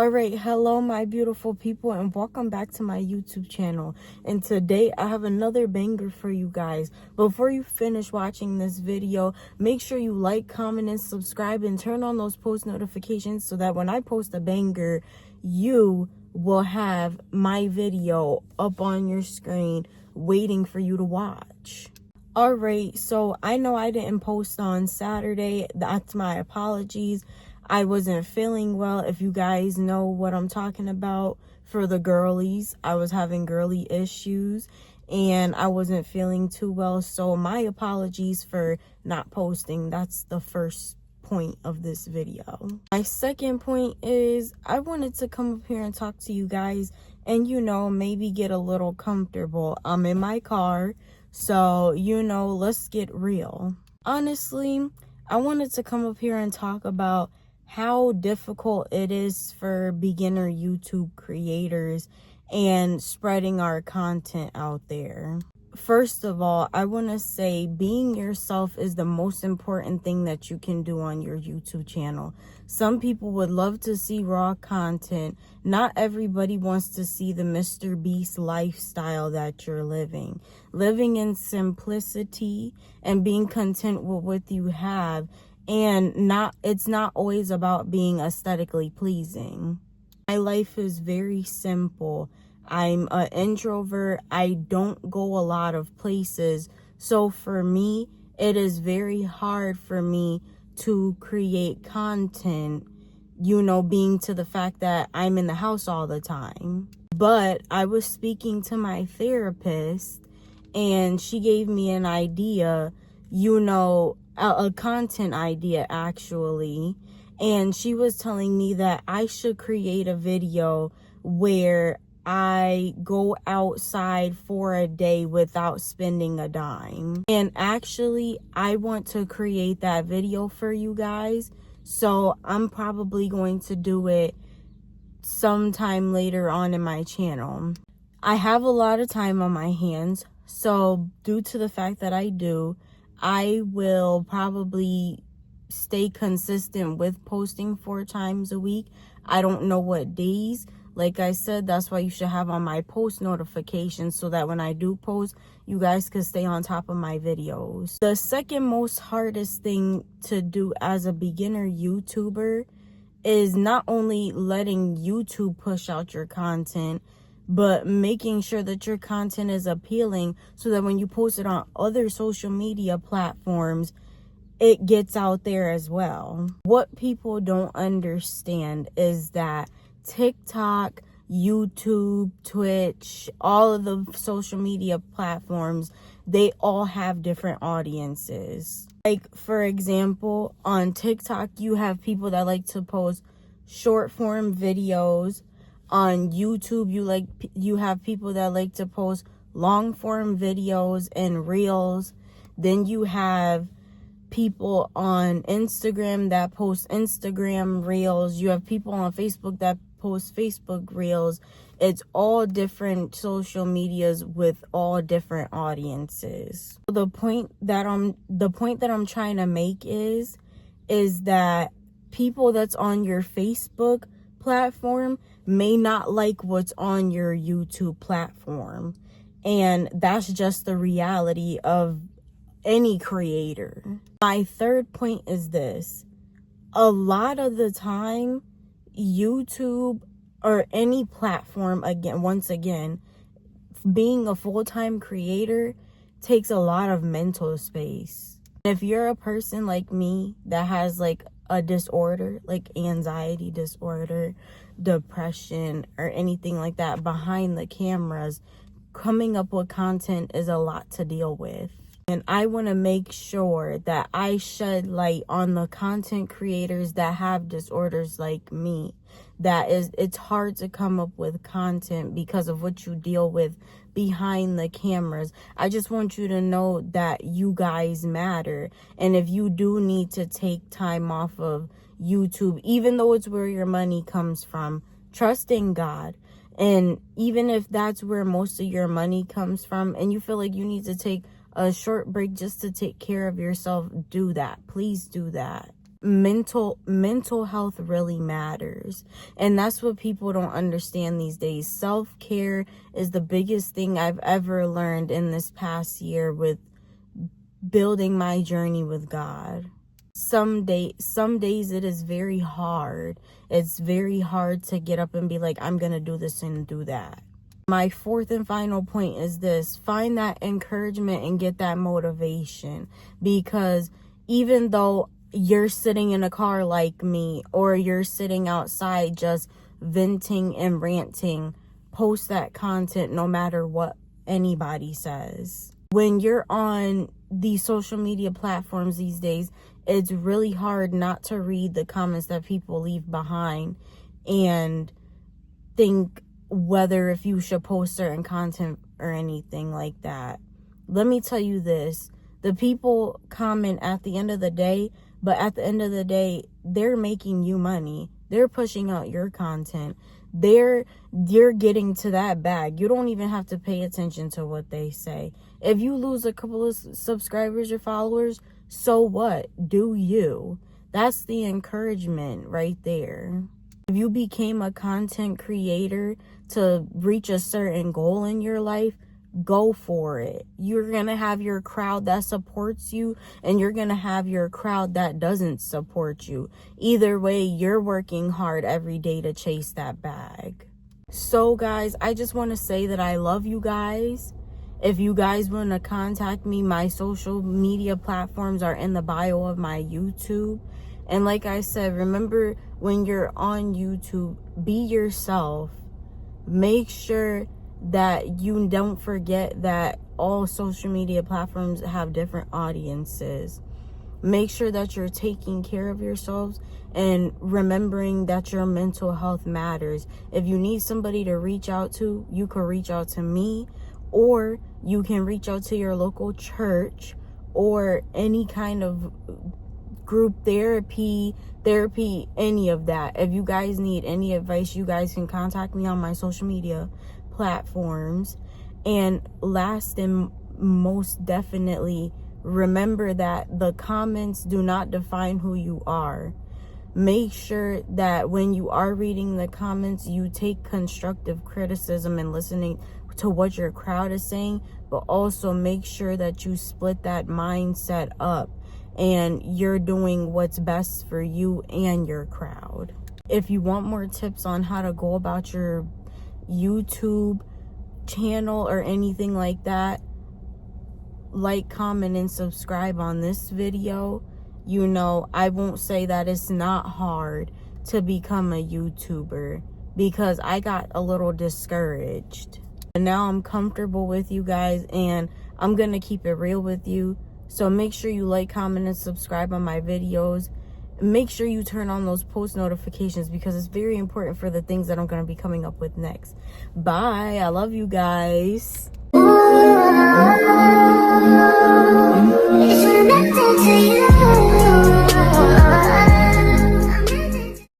Alright, hello my beautiful people and welcome back to my YouTube channel. And today I have another banger for you guys. Before you finish watching this video, make sure you like, comment, and subscribe and turn on those post notifications so that when I post a banger, you will have my video up on your screen waiting for you to watch. Alright, so I know I didn't post on Saturday. That's my apologies. I wasn't feeling well. If you guys know what I'm talking about, for the girlies, I was having girly issues and I wasn't feeling too well. So my apologies for not posting. That's the first point of this video. My second point is I wanted to come up here and talk to you guys and, maybe get a little comfortable. I'm in my car, so, let's get real. Honestly, I wanted to come up here and talk about how difficult it is for beginner YouTube creators and spreading our content out there. First of all, I want to say being yourself is the most important thing that you can do on your YouTube channel. Some people would love to see raw content. Not everybody wants to see the Mr. Beast lifestyle that you're living. Living in simplicity and being content with what you have, and it's not always about being aesthetically pleasing. My life is very simple. I'm an introvert. I don't go a lot of places. So for me, it is very hard for me to create content, being to the fact that I'm in the house all the time. But I was speaking to my therapist and she gave me an idea, a content idea actually. And she was telling me that I should create a video where I go outside for a day without spending a dime. And actually, I want to create that video for you guys. So I'm probably going to do it sometime later on in my channel. I have a lot of time on my hands. So due to the fact that I do, I will probably stay consistent with posting 4 times a week. I don't know what days. Like I said, that's why you should have on my post notifications so that when I do post, you guys can stay on top of my videos. The second most hardest thing to do as a beginner YouTuber is not only letting YouTube push out your content, but making sure that your content is appealing so that when you post it on other social media platforms, it gets out there as well. What people don't understand is that TikTok, YouTube, Twitch, all of the social media platforms, they all have different audiences. Like, for example, on TikTok, you have people that like to post short form videos. On YouTube, you have people that like to post long form videos and reels. Then you have people on Instagram that post Instagram reels. You have people on Facebook that post Facebook reels. It's all different social medias with all different audiences. The point that I'm trying to make is that people that's on your Facebook platform may not like what's on your YouTube platform. And that's just the reality of any creator. My third point is this. A lot of the time, YouTube or any platform, once again, being a full-time creator takes a lot of mental space. If you're a person like me that has like a disorder, like anxiety disorder, depression, or anything like that behind the cameras, coming up with content is a lot to deal with. And I want to make sure that I shed light on the content creators that have disorders like me. It's hard to come up with content because of what you deal with behind the cameras. I just want you to know that you guys matter. And if you do need to take time off of YouTube, even though it's where your money comes from, trust in God. And even if that's where most of your money comes from and you feel like you need to take a short break just to take care of yourself, do that. Please do that. mental health really matters, and that's what people don't understand these days. Self-care is the biggest thing I've ever learned in this past year with building my journey with God. Some days it is very hard. It's very hard to get up and be like, I'm gonna do this and do that. My fourth and final point is this: find that encouragement and get that motivation, because even though you're sitting in a car like me, or you're sitting outside just venting and ranting, post that content no matter what anybody says. When you're on these social media platforms these days, it's really hard not to read the comments that people leave behind and think whether if you should post certain content or anything like that. Let me tell you this: the people comment at the end of the day, but at the end of the day, they're making you money. They're pushing out your content. You're getting to that bag. You don't even have to pay attention to what they say. If you lose a couple of subscribers or followers, so what? Do you? That's the encouragement right there. If you became a content creator to reach a certain goal in your life, go for it. You're going to have your crowd that supports you, and you're going to have your crowd that doesn't support you. Either way, you're working hard every day to chase that bag. So guys, I just want to say that I love you guys. If you guys want to contact me, my social media platforms are in the bio of my YouTube. And like I said, remember, when you're on YouTube, be yourself. Make sure that you don't forget that all social media platforms have different audiences. Make sure that you're taking care of yourselves and remembering that your mental health matters. If you need somebody to reach out to, you can reach out to me, or you can reach out to your local church or any kind of group therapy, any of that. If you guys need any advice, you guys can contact me on my social media platforms. And last and most definitely, remember that the comments do not define who you are. Make sure that when you are reading the comments, you take constructive criticism and listening to what your crowd is saying, but also make sure that you split that mindset up and you're doing what's best for you and your crowd. If you want more tips on how to go about your YouTube channel or anything like that, like, comment, and subscribe on this video. You know, I won't say that it's not hard to become a YouTuber, because I got a little discouraged. And now I'm comfortable with you guys, and I'm gonna keep it real with you. So make sure you like, comment, and subscribe on my videos. Make sure you turn on those post notifications, because it's very important for the things that I'm going to be coming up with next. Bye. I love you guys. It's connected to you.